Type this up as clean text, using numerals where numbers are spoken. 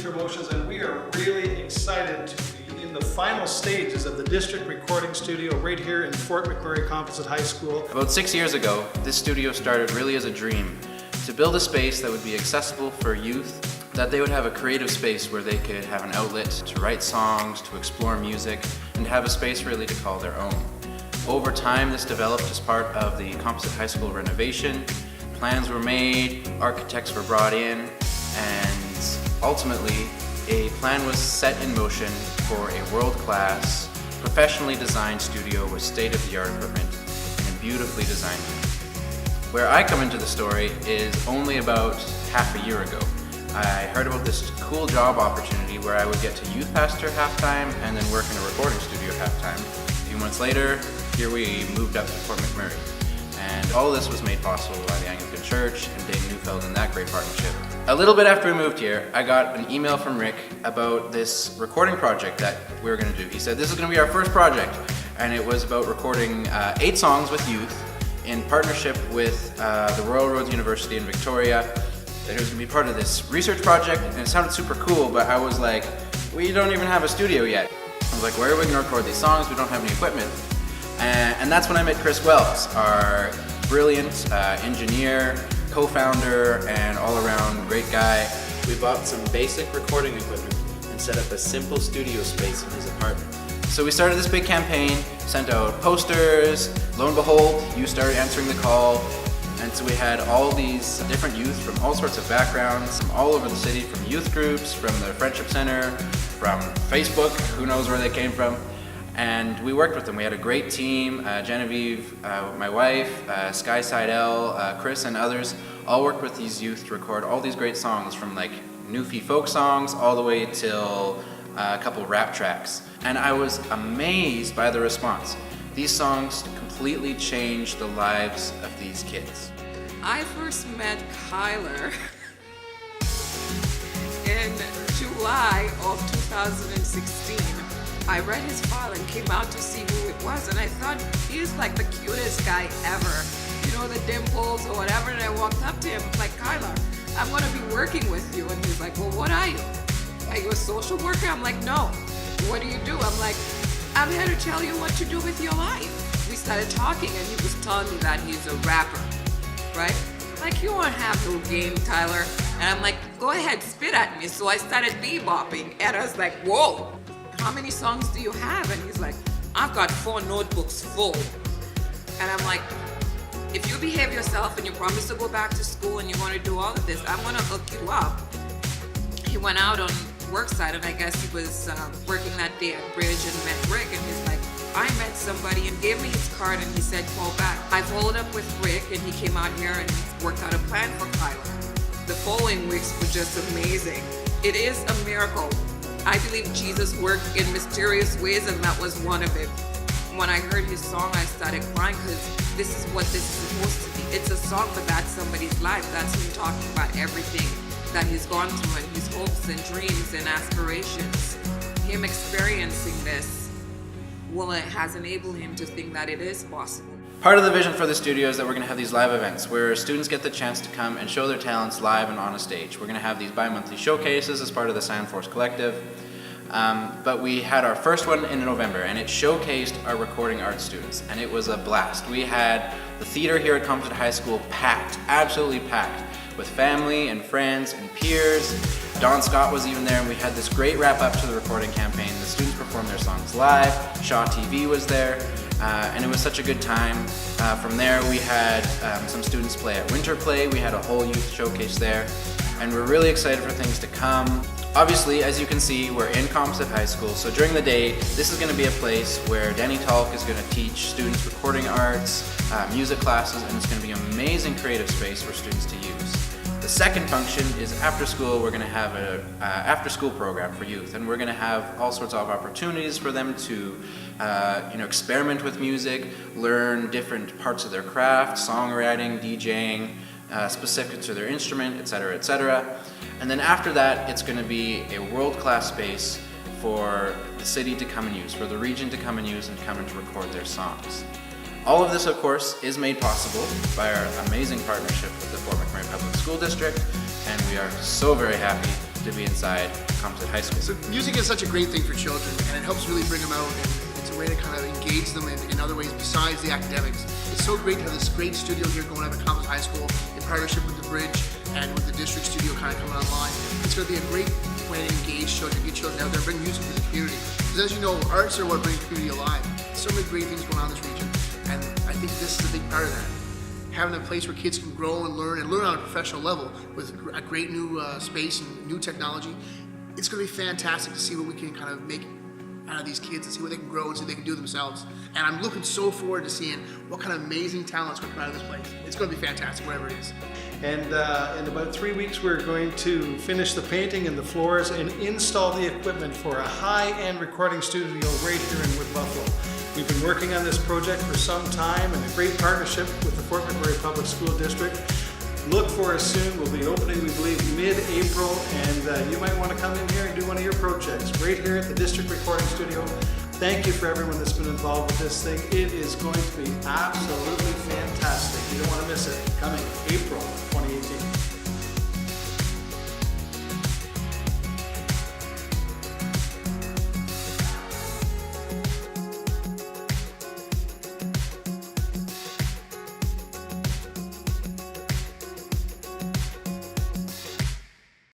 Youth Promotions, and we are really excited to be in the final stages of the District recording studio right here in Fort McMurray Composite High School. About 6 years ago, this studio started really as a dream to build a space that would be accessible for youth, that they would have a creative space where they could have an outlet to write songs, to explore music, and to have a space really to call their own. Over time, this developed as part of the Composite High School renovation. Plans were made, architects were brought in, and ultimately, a plan was set in motion for a world-class, professionally designed studio with state-of-the-art equipment in a beautifully designed room. Where I come into the story is only about half a year ago. I heard about this cool job opportunity where I would get to youth pastor half-time and then work in a recording studio half-time. A few months later, here we moved up to Fort McMurray. And all of this was made possible by the Anglican Church and Dave Neufeld and that great partnership. A little bit after we moved here, I got an email from Rick about this recording project that we were going to do. He said, this is going to be our first project. And it was about recording 8 songs with youth in partnership with the Royal Roads University in Victoria. That it was going to be part of this research project, and it sounded super cool, but I was like, we don't even have a studio yet. I was like, where are we going to record these songs? We don't have any equipment. And that's when I met Chris Wells, our brilliant engineer, co-founder, and all-around great guy. We bought some basic recording equipment and set up a simple studio space in his apartment. So we started this big campaign, sent out posters. Lo and behold, you started answering the call. And so we had all these different youth from all sorts of backgrounds, from all over the city, from youth groups, from the Friendship Center, from Facebook, who knows where they came from. And we worked with them. We had a great team. Genevieve, my wife, Sky Seidel, Chris, and others all worked with these youth to record all these great songs, from like Newfie folk songs all the way till a couple rap tracks. And I was amazed by the response. These songs completely changed the lives of these kids. I first met Kyler in July of 2016. I read his file and came out to see who it was, and I thought he's like the cutest guy ever. You know, the dimples or whatever, and I walked up to him like, Kyler, I'm gonna be working with you. And he's like, well, what are you? Are you a social worker? I'm like, no. What do you do? I'm like, I'm here to tell you what to do with your life. We started talking, and he was telling me that he's a rapper, right? Like, you won't have no game, Tyler. And I'm like, go ahead, spit at me. So I started bebopping, and I was like, whoa. How many songs do you have? And he's like, I've got 4 notebooks full. And I'm like, if you behave yourself and you promise to go back to school and you want to do all of this, I'm going to hook you up. He went out on work site, and I guess he was working that day at Bridge and met Rick, and he's like, I met somebody, and gave me his card, and he said, call back. I followed up with Rick, and he came out here and worked out a plan for Kyler. The following weeks were just amazing. It is a miracle. I believe Jesus worked in mysterious ways, and that was one of it. When I heard his song, I started crying, because this is what this is supposed to be. It's a song, but that's somebody's life. That's him talking about everything that he's gone through, and his hopes and dreams and aspirations. Him experiencing this, well, it has enabled him to think that it is possible. Part of the vision for the studio is that we're going to have these live events where students get the chance to come and show their talents live and on a stage. We're going to have these bi-monthly showcases as part of the Sandforce Collective. But we had our first one in November, and it showcased our recording arts students, and it was a blast. We had the theater here at Composite High School packed, absolutely packed, with family and friends and peers. Don Scott was even there, and we had this great wrap up to the recording campaign. The students performed their songs live, Shaw TV was there, and it was such a good time. From there we had some students play at Winter Play. We had a whole youth showcase there, and we're really excited for things to come. Obviously, as you can see, we're in Composite High School, so during the day, this is going to be a place where Tulk is going to teach students recording arts, music classes, and it's going to be an amazing creative space for students to use. The second function is after school. We're going to have an after-school program for youth, and we're going to have all sorts of opportunities for them to experiment with music, learn different parts of their craft, songwriting, DJing, specific to their instrument, etc., etc. And then after that, it's going to be a world-class space for the city to come and use, for the region to come and use and come and to record their songs. All of this, of course, is made possible by our amazing partnership with the Fort McMurray Public School District, and we are so very happy to be inside Composite High School. So music is such a great thing for children, and it helps really bring them out, and it's a way to kind of engage them in other ways besides the academics. It's so great to have this great studio here going up at Composite High School in partnership with the Bridge and with the District studio kind of coming online. It's going to be a great way to engage children, get children out there, bring music to the community. Because as you know, arts are what bring the community alive. So many great things going on in this region, and I think this is a big part of that. Having a place where kids can grow and learn on a professional level with a great new space and new technology. It's going to be fantastic to see what we can kind of make out of these kids and see what they can grow and see what they can do themselves. And I'm looking so forward to seeing what kind of amazing talent's going to come out of this place. It's going to be fantastic, whatever it is. And in about 3 weeks, we're going to finish the painting and the floors and install the equipment for a high-end recording studio right here in Wood Buffalo. We've been working on this project for some time in a great partnership with the Fort McMurray Public School District. Look for us soon. We'll be opening, we believe, mid-April, and you might want to come in here and do one of your projects right here at the District Recording Studio. Thank you for everyone that's been involved with this thing. It is going to be absolutely fantastic. You don't want to miss it. Coming April